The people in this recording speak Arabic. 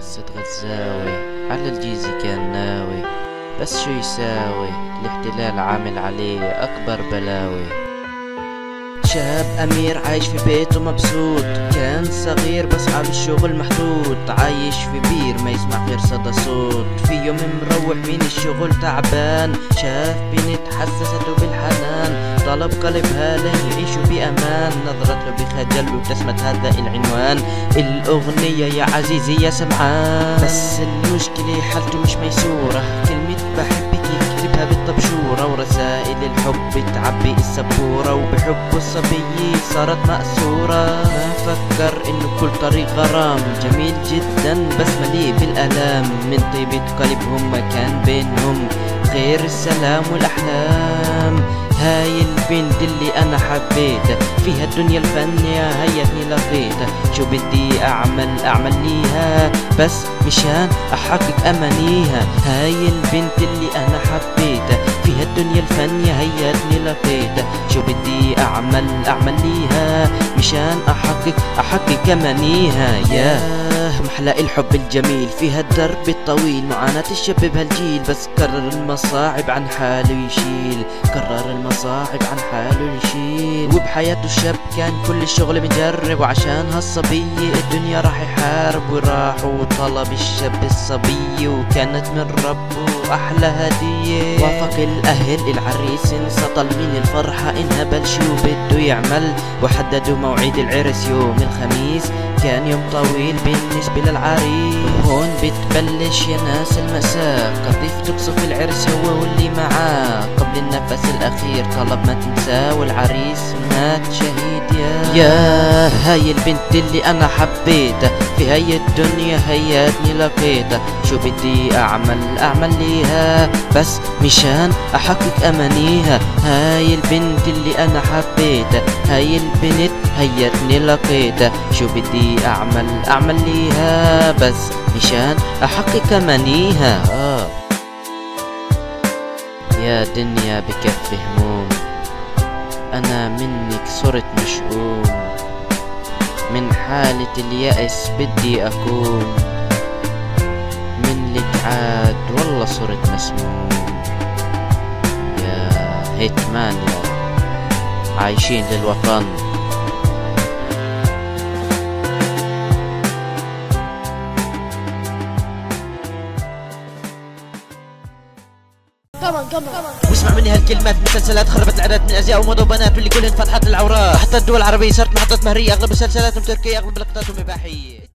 قصة غزاوي على الجيزي كان ناوي، بس شو يساوي الاحتلال عامل عليه أكبر بلاوي. شاب أمير عايش في بيته مبسوط، كان صغير بس على الشغل محطوط، عايش في بير ما يسمع غير صدى صوت. في يوم مروح من الشغل تعبان، شاف بنت حسسته بالحنان، طلب قلبها ليعيشوا بأمان، نظرت له بخجل وابتسمت هذا العنوان: الأغنية يا عزيزي يا سمعان. بس المشكلة حالته مش ميسورة، كلمة بحبك يكتبها بالطبشورة، ورسائل الحب تعبي السبورة، وبحب الصبية صارت مأسورة. ما فكر انه كل طريق غرام جميل جدا بس مليء بالآلام، من طيبة قلبهم ما كان بينهم غير السلام والأحلام. هاي البنت اللي انا حبيتها، فيها الدنيا الفانية هيتني لقيتها، شو بدي اعمل ليها بس مشان احقق امانيها. هاي البنت اللي انا حبيتها، فيها الدنيا الفانية هيتني لقيتها، شو بدي اعمل ليها مشان احقق امانيها. ياه محلى الحب الجميل، فيها الدرب الطويل معاناة الشباب هالجيل، بس قرر المصاعب عن حاله يشيل، قرر المصاعب عن حاله يشيل. وبحياته الشاب كان كل الشغل مجرب، وعشان هالصبية الدنيا راح يحارب، وراح وطلب الشاب الصبية، وكانت من ربه أحلى هدية. وافق الأهل العريس انسطل من الفرحة، انهبل شو بده يعمل، وحددوا موعد العرس يوم الخميس، كان يوم طويل بالنسبة للعريس. هون بتبلش يا ناس المساء، قطيف تقصف العرس هو واللي معاه، قبل النفس الأخير طلب ما تنساه، والعريس مات شهيد. يا هاي البنت اللي أنا حبيتها، في هاي الدنيا هياتني لقيتها، شو بدي أعمل ليها بس مشان أحقق أمانيها. هاي البنت اللي أنا حبيتها، هاي البنت هياتني لقيتها، شو بدي أعمل ليها بس مشان أحقق أمانيها. يا دنيا بكف هموم، أنا منك صرت مشؤوم، من حالة اليأس بدي أقوم، منك عاد والله صرت مسموم. يا هيتمان يا عايشين للوطن. واسمع مني هالكلمات، مسلسلات خربت العادات من ازياء وموضوع بنات، واللي كلهن فتحت العورات، حتى الدول العربية صارت محطات مهرية، اغلب مسلسلاتهم تركية، اغلب لقطاتهم اباحية.